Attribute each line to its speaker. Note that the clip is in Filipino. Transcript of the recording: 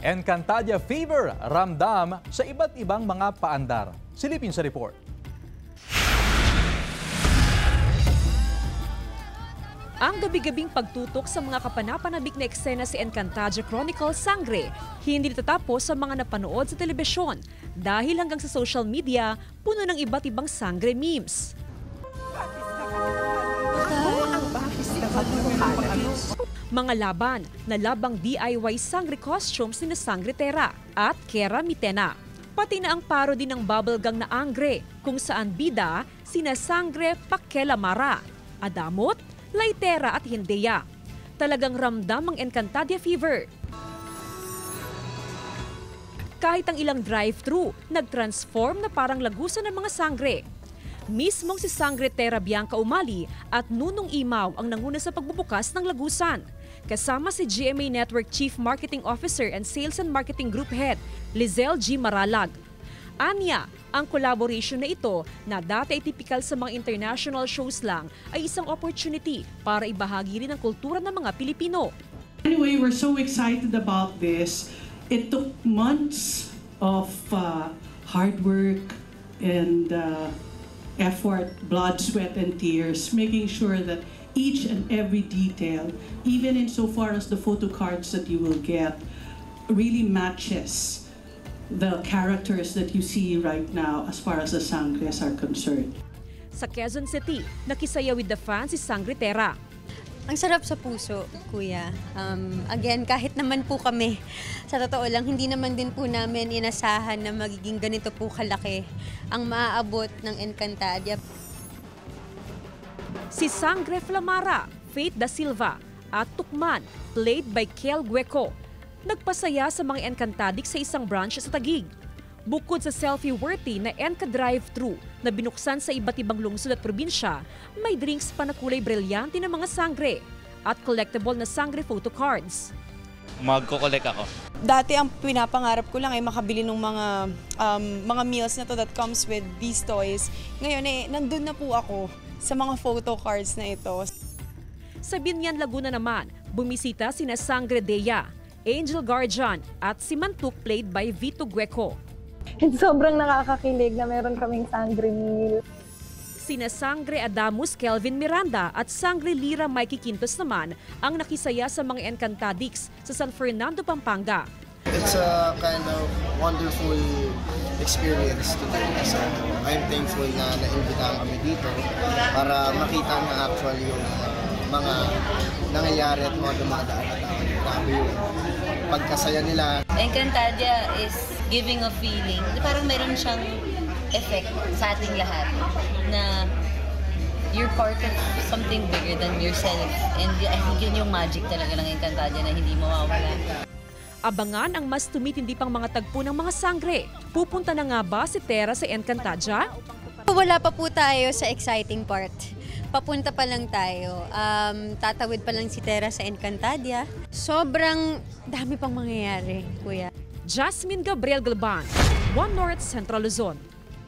Speaker 1: Encantadia fever ramdam sa iba't ibang mga paandar. Silipin sa report.
Speaker 2: Ang gabi-gabing pagtutok sa mga kapanapanabik na eksena si Encantadia Chronicles Sangre hindi natatapos sa mga napanood sa telebisyon dahil hanggang sa social media puno ng iba't ibang sangre memes. Mga laban na labang DIY sangre costumes ni Sangre Terra at Kera Mitena. Pati na ang parody ng bubblegang na Angre kung saan bida sina Sangre Pakela Mara, Adamot, Laitera at Hindeya. Talagang ramdam ang Encantadia fever. Kahit ang ilang drive-thru, nag-transform na parang lagusan ng mga sangre. Mismong si Sangre Terra Bianca Umali at Nunong Imaw ang nanguna sa pagbubukas ng lagusan. Kasama si GMA Network Chief Marketing Officer and Sales and Marketing Group Head, Lizelle G. Maralag. Anya, ang collaboration na ito na dati ay typical sa mga international shows lang ay isang opportunity para ibahagi rin ang kultura ng mga Pilipino.
Speaker 3: Anyway, we're so excited about this. It took months of hard work and effort, blood, sweat, and tears, making sure that each and every detail, even insofar as the photo cards that you will get, really matches the characters that you see right now as far as the Sangres are concerned.
Speaker 2: Sa Quezon City, nakisaya with the fans si Sangre Terra.
Speaker 4: Ang sarap sa puso, kuya. Again, kahit naman po kami, sa totoo lang, hindi naman din po namin inasahan na magiging ganito po kalaki ang maaabot ng Encantadia.
Speaker 2: Si Sangre Flamara, Faith Da Silva at Tukman, played by Kel Gueco, nagpasaya sa mga Encantadics sa isang branch sa Taguig. Bukod sa selfie-worthy na Enca drive-thru na binuksan sa iba't ibang lungsod at probinsya, may drinks pa na kulay brilyante ng mga sangre at collectible na sangre photo cards.
Speaker 5: Magko-collect ako.
Speaker 6: Dati ang pinapangarap ko lang ay makabili ng mga meals na to that comes with these toys. Ngayon nandun na po ako sa mga photo cards na ito.
Speaker 2: Sa Binyan, Laguna naman, bumisita sina Sangre Dea, Angel Guardian at si Mantuk played by Vito Gueco.
Speaker 7: And sobrang nakakakilig na meron kaming sangre meal.
Speaker 2: Sina Sangre Adamus Kelvin Miranda at Sangre Lira Mikey Quintos naman ang nakisaya sa mga Encantadics sa San Fernando, Pampanga.
Speaker 8: It's a kind of wonderful experience today. So I'm thankful na naimbitahan kami dito para makita na actually yung mga nangyayari at mga dumadaan at grabe yung pagkasaya nila.
Speaker 9: Encantadia is giving a feeling, parang meron siyang effect sa ating lahat na you're part of something bigger than yourself. And I think yun yung magic talaga ng Encantadia na hindi mawawala.
Speaker 2: Abangan ang mas tumitindi pang mga tagpo ng mga sangre. Pupunta na nga ba si Terra sa Encantadia?
Speaker 4: Wala pa po tayo sa exciting part. Papunta pa lang tayo. Tatawid pa lang si Terra sa Encantadia. Sobrang dami pang mangyayari, kuya.
Speaker 2: Jasmine Gabriel Galban, One North Central Luzon.